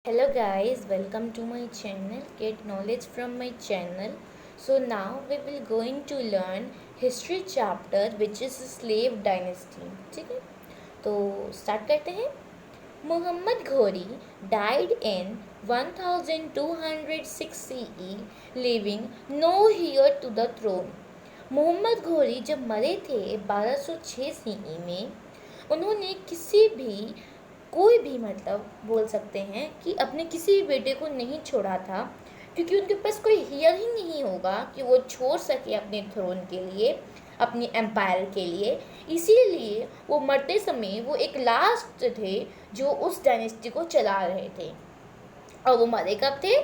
Hello guys, welcome to my channel. Get knowledge from my channel. So now we will going to learn history chapter which is slave dynasty. ठीक है, तो start करते हैं. Muhammad Ghori died in 1206 CE, leaving no heir to the throne. Mohammad घोरी जब मरे थे 1206 CE में, उन्होंने किसी भी कोई भी मतलब बोल सकते हैं कि अपने किसी भी बेटे को नहीं छोड़ा था, क्योंकि उनके पास कोई हियर ही नहीं होगा कि वो छोड़ सके अपने थ्रोन के लिए, अपनी एम्पायर के लिए. इसीलिए वो मरते समय वो एक लास्ट थे जो उस डायनेस्टी को चला रहे थे. और वो मरे कब थे?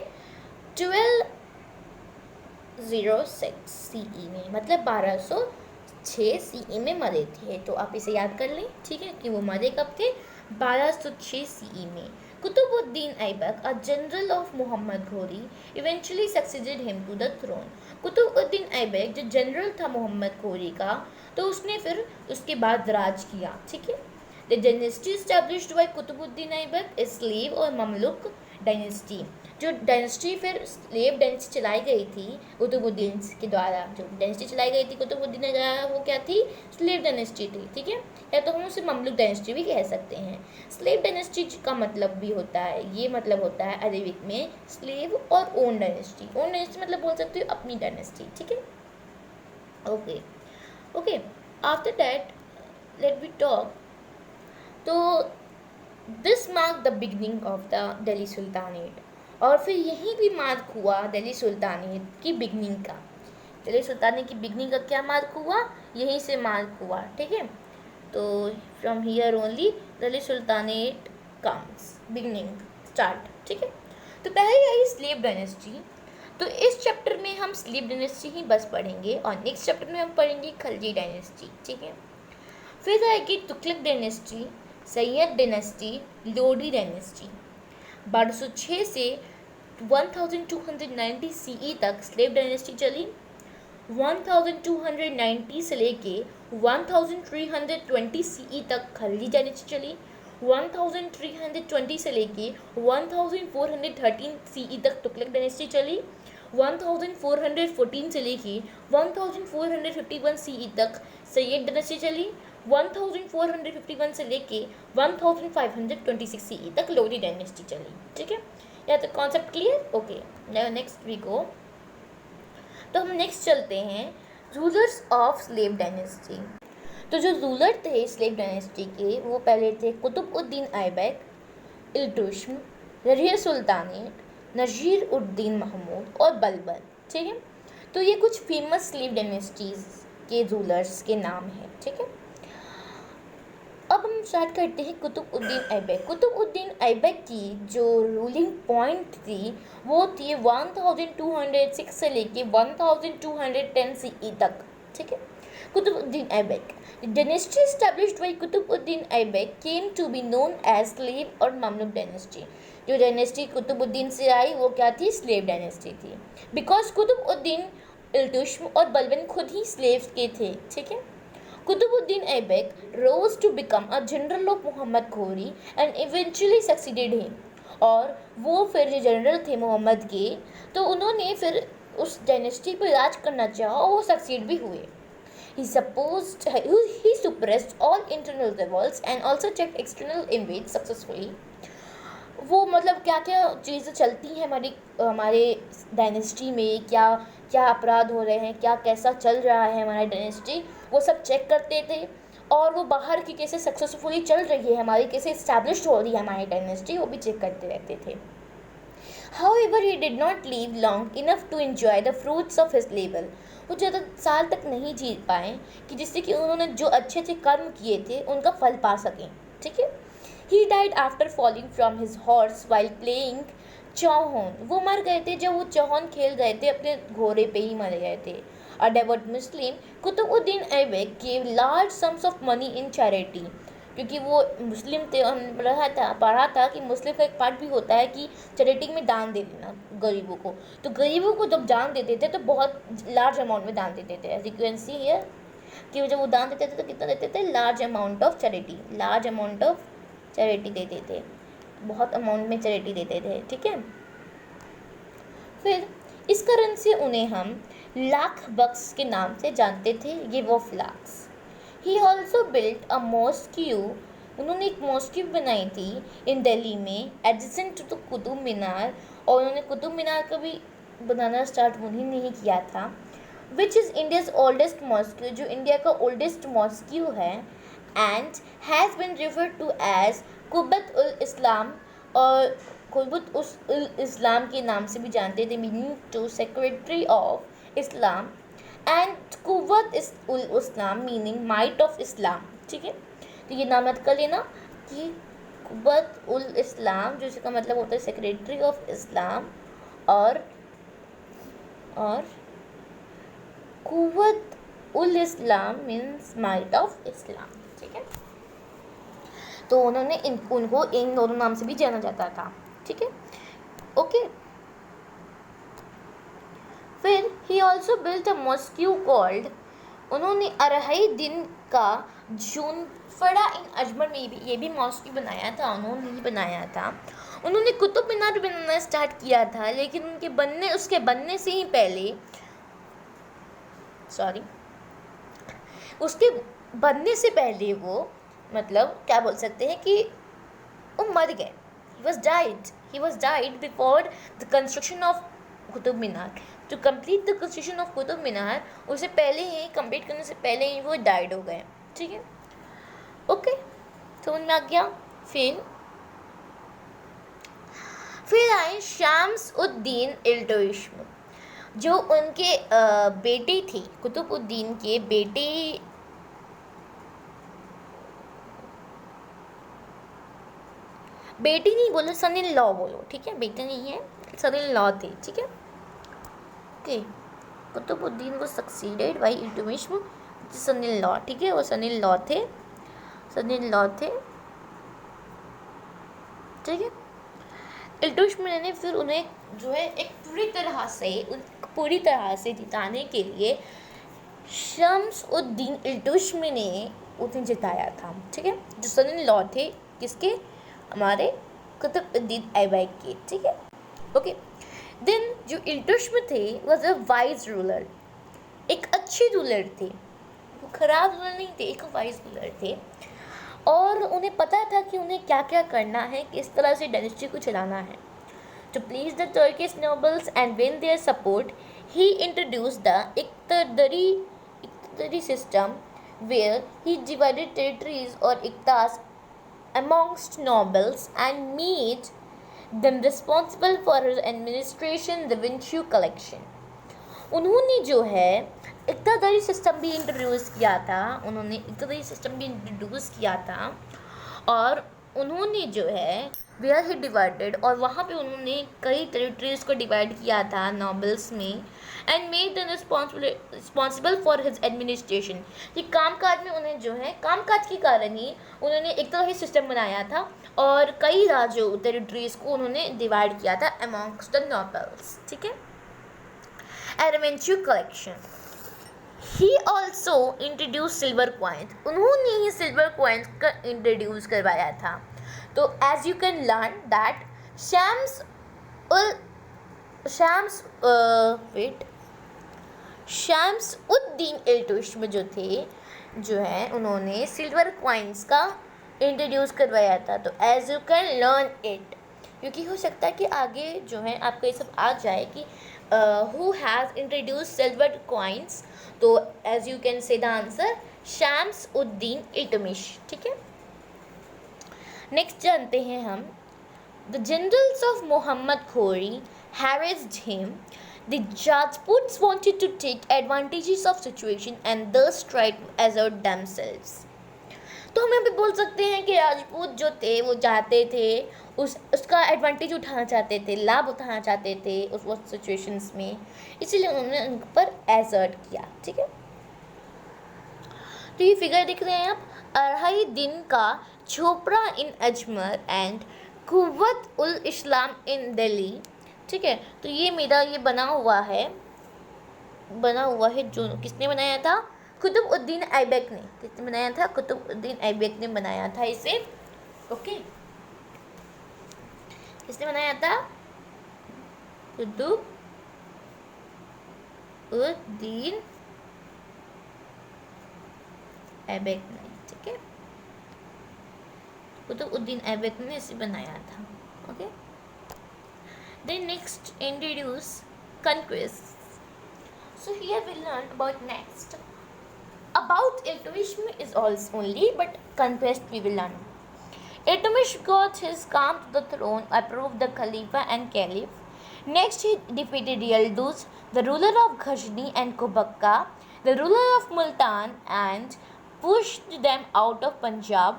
1206 सीई में, मतलब 1206 सीई में मरे थे. तो आप इसे याद कर लें, ठीक है, कि वो मरे कब थे? 1206 CE में. Qutubuddin Aibak, a general of Muhammad Ghori, eventually succeeded him to the throne. Qutubuddin Aibak जो जनरल था मोहम्मद घोरी का, तो उसने फिर उसके बाद राज किया. ठीक है. The dynasty established by Qutbuddin Aibak is slave और ममलुक डायनेस्टी. जो डायनेस्टी फिर स्लेव डायनेस्टी चलाई गई थी कुतुबुद्दीन के द्वारा, जो डायनेस्टी चलाई गई थी कुतुबुद्दीन के द्वारा, वो क्या थी? स्लेव डायनेस्टी थी. ठीक है, या तो हम उसे ममलुक डायनेस्टी भी कह सकते हैं. स्लेव डायनेस्टी का मतलब भी होता है, ये मतलब होता है अरेबिक में स्लेव और ओन डायनेस्टी. ओन डायनेस्टी मतलब बोल सकते हो अपनी डायनेस्टी. ठीक है, okay okay. After that let we talk. तो this mark the beginning of the Delhi sultanate. और फिर यहीं भी मार्क हुआ दिल्ली सुल्तानेट की बिगनिंग का. दिल्ली सुल्तानेट की बिगनिंग का क्या मार्क हुआ? यहीं से मार्क हुआ. ठीक है, तो from here only Delhi sultanate comes, beginning start. ठीक है, तो पहले आई स्लेव डायनेस्टी. तो इस चैप्टर में हम स्लेव डायनेस्टी ही बस पढ़ेंगे, और नेक्स्ट चैप्टर में हम पढ़ेंगे खलजी डायनेस्टी. ठीक है, फिर आएगी Tughlaq dynasty, Syed dynasty, Lodi dynasty. 1206 से 1290 सीई तक स्लेव डायनेस्टी चली. 1290 से लेके 1320 सीई तक खलजी डायनेस्टी चली. 1320 से लेके 1413 सीई तक तुगलक डायनेस्टी चली. 1414 से लेके 1451 सीई तक सैयद डायनेस्टी चली. 1451 से लेके 1526 सीई तक लोडी डायनेस्टी चली. ठीक है, या तो concept clear? Okay, next we go. तो हम नेक्स्ट चलते हैं रूलर्स ऑफ स्लेव डायनेस्टी. तो जो रूलर थे स्लेव डायनेस्टी के, वो पहले थे कुतुबुद्दीन ऐबक, इल्तुतमिश, रजिया सुल्तानेट, नजीर उद्दीन महमूद और बलबल. ठीक है, तो ये कुछ फेमस स्लेव डायनेस्टीज के रूलर्स के नाम हैं. ठीक है, अब हम स्टार्ट करते हैं कुतुबुद्दीन ऐबक. कुतुबुद्दीन ऐबक की जो रूलिंग पॉइंट थी वो थी 1206 से लेके 1210 सीई तक. ठीक है, Qutbuddin Aibak dynasty established by Qutbuddin Aibak came to be known as slave और ममलुक डायनेस्टी. जो डायनेस्टी कुतुबुद्दीन से आई वो क्या थी? स्लेव डायनेस्टी थी, बिकॉज कुतुबुद्दीन, इल्तुतमिश और बलबन खुद ही स्लेव्स के थे. ठीक है, Qutbuddin Aibak rose to become a general of Mohammad Ghori and eventually succeeded him. और वो फिर जो जनरल थे मोहम्मद के, तो उन्होंने फिर उस डायनेस्टी पर राज करना चाहा और वो सक्सीड भी हुए. He suppressed all internal revolts and also checked external invades successfully. वो मतलब क्या क्या चीज़ें चलती हैं हमारे डायनेस्टी में, क्या क्या अपराध हो रहे हैं, क्या कैसा चल रहा है हमारा डायनेस्टी, वो सब चेक करते थे. और वो बाहर की कैसे सक्सेसफुली चल रही है हमारी, कैसे इस्टेब्लिश हो रही है हमारी डायनेस्टी, वो भी चेक करते रहते थे. However, he did not live long enough to enjoy the fruits of his labor. वो ज़्यादा साल तक नहीं जी पाए कि जिससे कि उन्होंने जो अच्छे अच्छे कर्म किए थे उनका फल पा सकें. ठीक है, He died after falling from his horse while playing चौहन. वो मर गए थे जब वो चौहन खेल रहे थे, अपने घोड़े पे ही मर गए थे. A devout Muslim, Qutubuddin Aibak gave large sums of money in charity. क्योंकि वो मुस्लिम थे, पढ़ा था कि मुस्लिम का एक पार्ट भी होता है कि चैरिटी में दान दे देना गरीबों को. तो गरीबों को जब दान देते थे तो बहुत लार्ज अमाउंट में दान देते थे. As you can see here कि जब वो दान देते थे तो कितना देते थे? Large amount of charity, large amount of charity देते थे. बहुत अमाउंट में चैरिटी देते थे, ठीक है। फिर इस कारण से उन्हें हम लाख बक्स के नाम से जानते थे, give of lakhs. He also built a mosque, उन्होंने एक मॉस्क्यू बनाई थी इन दिल्ली में एडजेसेंट टू कुतुब मीनार, और उन्होंने कुतुब मीनार का भी बनाना स्टार्ट उन्हीं ने ही किया था, which is India's oldest mosque, जो इंडिया का ओल्डेस्ट मॉस्क्यू है, and has been referred to as Quwwat ul Islam, और कुब्बत उल इस्लाम के नाम से भी जानते थे, meaning to secretary of Islam, and Quwwat ul Islam meaning might of Islam, ठीक है। तो ये नाम याद कर लेना कि कुव्वत उल इस्लाम जो इसका मतलब होता है सेक्रेटरी ऑफ इस्लाम, और कुव्वत उल इस्लाम मीन्स माइट ऑफ इस्लाम, ठीक है। तो उन्होंने उनको इन दोनों नाम से भी जाना जाता था, ठीक है, ओके। फिर ही ऑल्सो बिल्ट अ मॉस्क्यू कॉल्ड, उन्होंने अरहाई दिन का जून फड़ा इन अजमेर में ये भी मॉस्क्यू बनाया था, उन्होंने ही बनाया था। उन्होंने कुतुब मीनार बनाना स्टार्ट किया था, लेकिन उसके बनने से ही पहले उसके बनने से पहले वो मतलब क्या बोल सकते हैं कि वो मर गए। He was died before the construction of Qutub Minar. To complete the construction of Qutub Minar, उसे पहले ही कंप्लीट करने से पहले ही वो डाइड हो गए, ठीक है, ओके, समझ में आ गया। फिर आए शम्स उद्दीन इल्तुतमिश, जो उनके बेटे थे, कुतुबुद्दीन के बेटी नहीं बोलो, सन इन लॉ बोलो, ठीक है, बेटे नहीं है, सन इन लॉ थे, ठीक है, ओके। कुतुबुद्दीन को succeeded by Iltutmish, son in law, ठीक है, वो सन इन लॉ थे, ठीक है। इल्तुतमिश ने फिर उन्हें जो है एक पूरी तरह से जिताने के लिए शम्स उद्दीन इल्तुतमिश ने उन्हें जिताया था, ठीक है, जो सन इन लॉ थे किसके, हमारे कुतुबुद्दीन ऐबक के, ठीक है, ओके। देन जो इल्तुतमिश थे वाज अ वाइज रूलर, एक अच्छे रूलर थे, वो खराब रूलर नहीं थे, एक वाइज रूलर थे, और उन्हें पता था कि उन्हें क्या क्या करना है, किस तरह से डायनेस्टी को चलाना है। To please the Turkish nobles and win their support, he introduced the Iqtidari system, where he divided territories or iqtas amongst nobles and made them responsible for his administration, revenue collection. उन्होंने जो है इक्तादारी system भी introduce किया था, और उन्होंने जो है वेयर ही डिवाइडेड, और वहाँ पे उन्होंने कई टेरिटरीज को डिवाइड किया था नॉबल्स में, and made them responsible for his administration, कि कामकाज में उन्हें जो है कामकाज के कारण ही उन्होंने एक तरह ही सिस्टम बनाया था, और कई राज्यों टेरिटरीज को उन्होंने डिवाइड किया था अमॉन्ग्स्ट द नॉबल्स, ठीक है। Revenue collection, he also introduce silver coins, उन्होंने ही सिल्वर कॉइन्स का इंट्रोड्यूस करवाया था। तो as you can learn that Shamsuddin Iltutmish जो है उन्होंने सिल्वर कॉइन्स का इंट्रोड्यूस करवाया था। तो as you can learn it, क्योंकि हो सकता है कि आगे जो है आपको ये सब आ जाए कि who has introduced silver coins, तो as you can say the answer Shams Uddin Iltutmish, ठीक है। नेक्स्ट जानते हैं हम the generals of Muhammad Ghori harassed him. The Rajputs wanted to take advantages of situation and thus tried to assert themselves. तो हम यहाँ पे बोल सकते हैं कि राजपूत जो थे वो चाहते थे उसका एडवांटेज उठाना चाहते थे, लाभ उठाना चाहते थे उस वक्त सिचुएशंस में, इसीलिए उन्होंने उन पर एसर्ट किया, ठीक है। तो ये फिगर देख रहे हैं आप, अढ़ाई दिन का छोपड़ा इन अजमेर एंड कुव्वत उल इस्लाम इन दिल्ली, ठीक है। तो ये मेरा ये बना हुआ है जो किसने बनाया था, कुतुबुद्दीन ऐबक ने। किसने बनाया था, कुतुबुद्दीन ऐबक ने बनाया था इसे, ओके। किसने बनाया था? कुतुबुद्दीन ऐबक ने, ठीक है, कुतुबुद्दीन ऐबक ने इसे बनाया था. Okay. Then next introduce conquests. So here we learn about next. About Iltutmish is also only, but conquest we will learn. Iltutmish got his claim to the throne, approved the Khalifa and Caliph. Next he defeated Yildiz, the ruler of Ghazni and Kubakka, the ruler of Multan, and pushed them out of Punjab.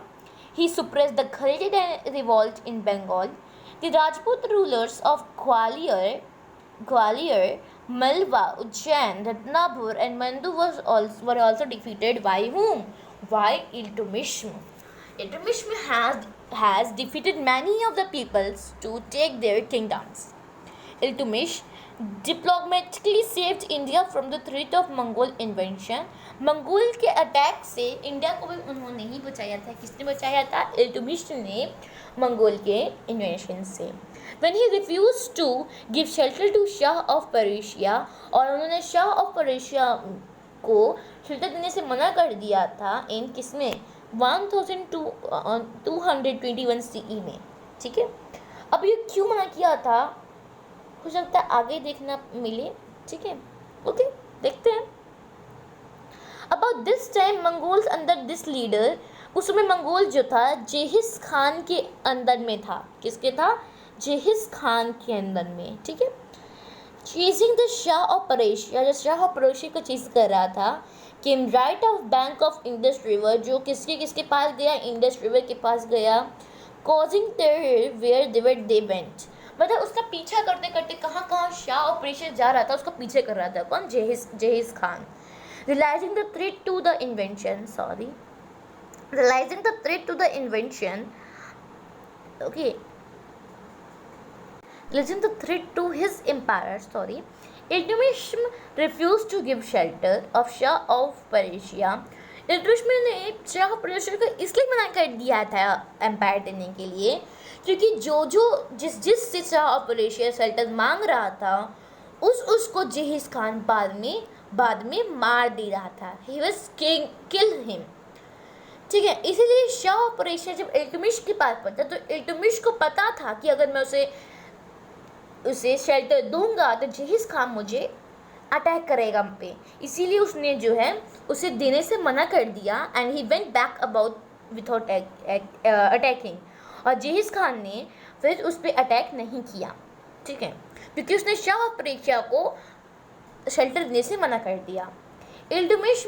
He suppressed the Khalid revolt in Bengal. The Rajput rulers of Gwalior, Malwa, Ujjain, Ratnapur and Mandu were also defeated by whom? By Iltutmish. Iltutmish has defeated many of the peoples to take their kingdoms. Iltutmish diplomatically saved India from the threat of Mongol invasion. Mongol के attack से India को भी उन्होंने ही बचाया था. किसने बचाया था? इल्तुतमिश ने मंगोल के इन्वेशन से. When he refused to give shelter to Shah of Persia, और उन्होंने शाह ऑफ पर्शिया को शेल्टर देने से मना कर दिया था इन किसमें? 1221 CE में. ठीक है. अब ये क्यों मना किया था? हो सकता है आगे देखना मिले. ठीक है. ओके, देखते हैं. About this time मंगोल्स अंदर दिस लीडर, उस समय मंगोल जो था जेहिस खान के अंदर में था. किसके था? जेहिस खान के अंदर में. ठीक है. Chasing the shah of Persia, जो शाह ऑफ पर्शिया को चेज कर रहा था, came right of bank of Indus river, जो किसके पास गया? इंडस रिवर के पास गया. Causing terror where they went, मतलब उसका पीछा करते करते कहाँ शाह ऑफ पर्शिया जा रहा था उसका पीछे कर रहा था. कौन? जेहिस Khan. Realizing the threat to the invention, okay, realizing the threat to his empire, Iltutmish refused to give shelter of Shah of Persia. Iltutmish ने शाह ऑफ पर्शिया को इसलिए मना कर दिया था एम्पायर देने के लिए, क्योंकि जिस से शाह ऑफ पर्शिया शेल्टर मांग रहा था उसको जेहिस खान बाद में मार दे रहा था. He was kill him. ठीक है. इसीलिए शाह ऑफ पर्शिया जब इल्तुतमिश के पास पहुंचा तो इल्तुतमिश को पता था कि अगर मैं उसे शेल्टर दूंगा तो जेहिस खान मुझे अटैक करेगा हम पे. इसीलिए उसने जो है उसे देने से मना कर दिया. And he went back about without attacking, और जेहिस खान ने फिर उस पर अटैक नहीं किया. ठीक है. क्योंकि उसने शाह ऑफ पर्शिया को शेल्टर देने से मना कर दिया. Iltutmish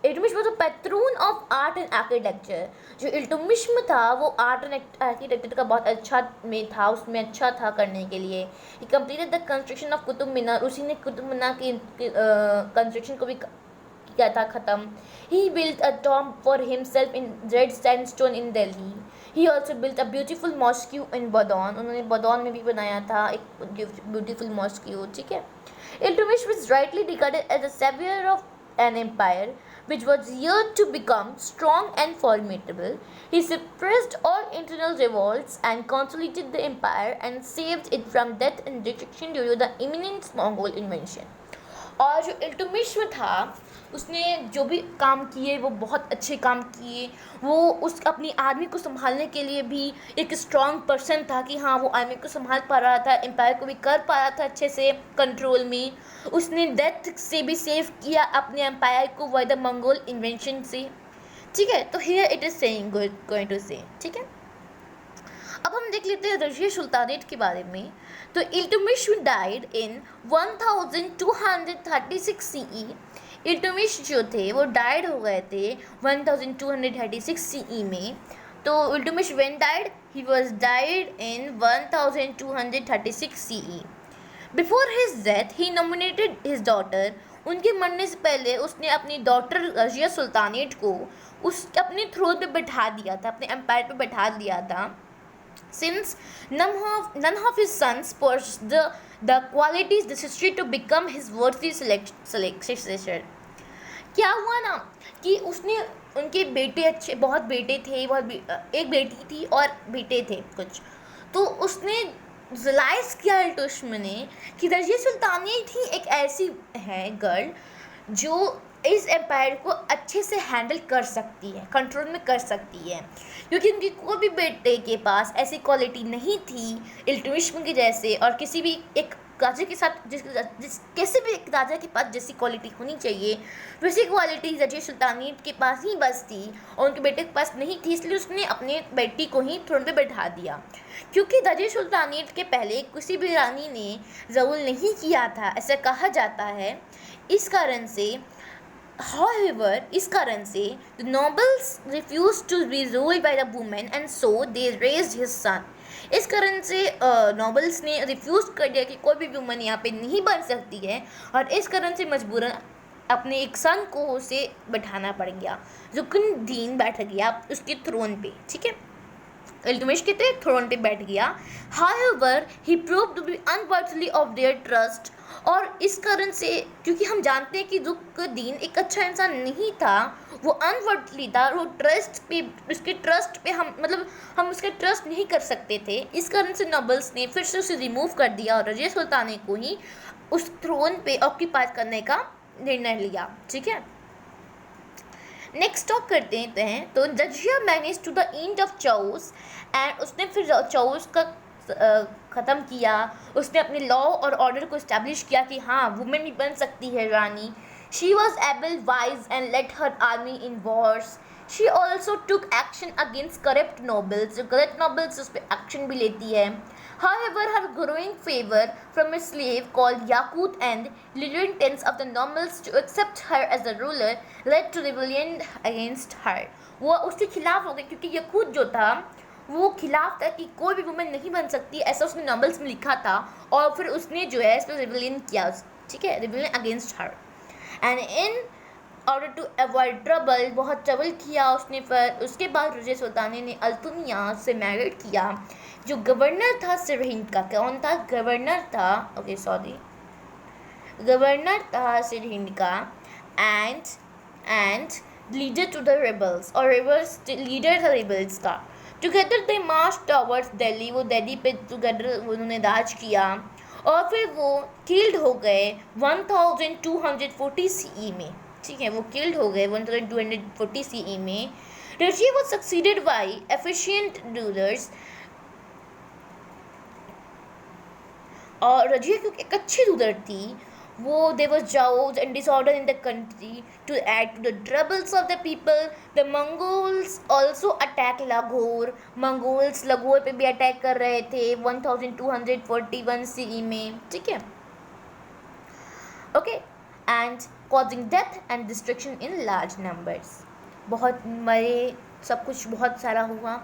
Iltutmish was a pattern of art and architecture. जो इल्तुतमिश था वो आर्ट एंड आर्किटेक्चर का बहुत अच्छा में था, उसमें अच्छा था करने के लिए. He completed the construction of Qutub Minar, उसी ने कुतुब मीनार की कंस्ट्रक्शन को भी किया था ख़त्म. He built a tomb for himself in red sandstone in Delhi. He also built a beautiful mosque in Badaun, उन्होंने बदौन में भी बनाया था एक ब्यूटीफुल मॉस्क्यू. ठीक है. Iltutmish was rightly regarded as a savior of an empire which was yet to become strong and formidable. He suppressed all internal revolts and consolidated the empire and saved it from death and destruction due to the imminent Mongol invasion. और जो इल्तुतमिश था उसने जो भी काम किए वो बहुत अच्छे काम किए. वो उस अपनी आर्मी को संभालने के लिए भी एक स्ट्रॉन्ग पर्सन था कि हाँ वो आर्मी को संभाल पा रहा था, एम्पायर को भी कर पा रहा था अच्छे से कंट्रोल में. उसने डेथ से भी सेव किया अपने एम्पायर को बाय द मंगोल इन्वेंशन से. ठीक है. तो here it is saying going to say. ठीक है. अब हम देख लेते हैं रजिया सुल्तानेट के बारे में. तो Iltutmish died in 1236 CE. Iltutmish जो थे वो डाइड हो गए थे 1236 CE में. तो Iltutmish when died? He was died in 1236 CE. Before his death he nominated his daughter. उनके मरने से पहले उसने अपनी डॉटर रजिया सुल्तानेट को अपने थ्रोन पे बैठा दिया था, अपने एम्पायर पे बैठा दिया था. Since none of his sons possessed the qualities necessary to become his worthy successor. क्या हुआ ना कि उसने उनके बेटे अच्छे, बहुत बेटे थे, एक बेटी थी और बेटे थे कुछ। तो उसने रियलाइज़ किया इल्तुतमिश ने कि रज़िया सुल्तानी थी एक ऐसी है गर्ल जो इस एम्पायर को अच्छे से हैंडल कर सकती है, कंट्रोल में कर सकती है, क्योंकि उनकी कोई भी बेटे के पास ऐसी क्वालिटी नहीं थी इल्तुतमिश के जैसे, और किसी भी एक राजा के साथ जिस किसी भी एक राजा के पास जैसी क्वालिटी होनी चाहिए वैसी क्वालिटी रज़िया सुल्तानी के पास ही बस थी और उनके बेटे के पास नहीं थी। इसलिए उसने अपने बेटी को ही थ्रोन पे बैठा दिया, क्योंकि रज़िया सुल्तानी के पहले किसी भी रानी ने रूल नहीं किया था, ऐसा कहा जाता है। इस कारण से However, इस कारण से the nobles refused to be ruled by the women and so they raised his son. इस कारण से नॉबल्स ने रिफ्यूज़ कर दिया कि कोई भी वुमन यहाँ पे नहीं बन सकती है, और इस कारण से मजबूरन अपने एक सन को उसे बैठाना पड़ गया। रुकनुद्दीन बैठ गया उसके थ्रोन पे, ठीक है, इल्तुतमिश के थ्रोन पे बैठ गया। However, he proved to be unworthy of their trust, और इस कारण से क्योंकि हम जानते हैं कि रुकनुद्दीन एक अच्छा इंसान नहीं था, वो अनवर्टली था, वो उसके ट्रस्ट पे हम उसके ट्रस्ट नहीं कर सकते थे। इस कारण से नॉबल्स ने फिर से उसे रिमूव कर दिया और रज़िया सुल्तानी को ही उस थ्रोन पे ऑक्यूपाई करने का निर्णय लिया, ठीक है। नेक्स्ट टॉक करते हैं। तो Razia manage to the end of chaos, and उसने फिर चौस का ख़त्म किया। उसने अपने लॉ और ऑर्डर को इस्टेब्लिश किया कि हाँ वुमेन भी बन सकती है रानी। She was able, wise and led her army in wars. She also took action against corrupt nobles, जो करप्ट नोबल्स उस पर एक्शन भी लेती है। However, her growing favor from a slave called Yakut and reluctance of the nobles to accept her as a ruler led to rebellion against her. वो उसके खिलाफ हो गई, क्योंकि यकूत जो था वो खिलाफ था कि कोई भी वुमेन नहीं बन सकती, ऐसा उसने नॉबल्स में लिखा था, और फिर उसने जो है इस पर रिबेलियन किया, ठीक है, rebellion against her. And in order to avoid trouble, बहुत ट्रबल किया उसने। फिर उसके बाद रज़िया सुल्तानी ने अल्तुनिया से मैरिड किया, जो गवर्नर था सिरहिंद का। कौन था? गवर्नर था, ओके सॉरी, गवर्नर था सिरहिंद का, and leader to the rebels, और लीडर था रेबल्स का। Together they march towards Delhi, वो दिल्ली पे टुगेदर उन्होंने राज किया, और फिर वो किल्ड हो गए 1240 CE में, ठीक है, वो किल्ड हो गए 1240 CE में। Razia was succeeded by efficient rulers, और रज़िया क्योंकि एक अच्छी रूलर थी, वो there was chaos and disorder in the country to add to the troubles of the people. The Mongols also attacked Lahore. Mongols Lahore पे भी अटैक कर रहे थे 1241 CE में, ठीक है, okay, and causing death and destruction in large numbers. बहुत मरे, सब कुछ बहुत सारा हुआ।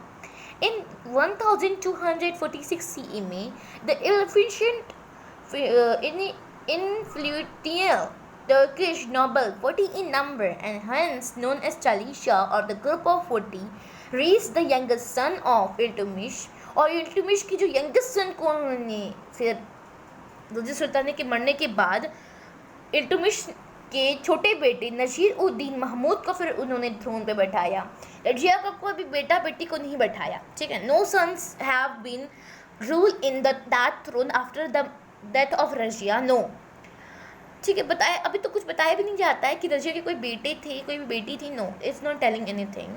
In 1246 CE में the efficient influential Turkish noble, 40 in number and hence known as Chalisha or the group of 40, raised the youngest son of Iltutmish, और इल्तुतमिश की जो यंगेस्ट सन को उन्होंने फिर रज़िया सुल्तानी के मरने के बाद इल्तुतमिश के छोटे बेटे नसीर उद्दीन महमूद को फिर उन्होंने थ्रोन पे बैठाया। रज़िया का कोई भी बेटा बेटी को नहीं बैठाया, ठीक है। No sons have been rule in that throne after the death of Razia, no, ठीक है। बताया अभी तो कुछ बताया भी नहीं जाता है कि रज़िया के कोई बेटे थे, कोई भी बेटी थी, no, it's not telling anything.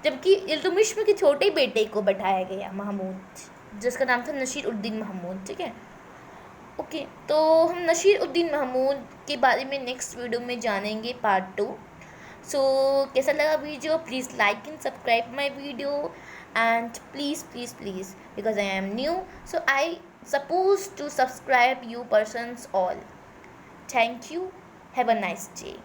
जबकि इल्तुतमिश के छोटे बेटे को बैठाया गया महमूद, जिसका नाम था नसीर उद्दीन महमूद, ठीक है, ओके। तो हम नसीर उद्दीन महमूद के बारे में नेक्स्ट वीडियो में जानेंगे, पार्ट 2। सो कैसा लगा video? Please like and subscribe my video, and please please please, because I am new, so I supposed to subscribe you persons all. Thank you. Have a nice day.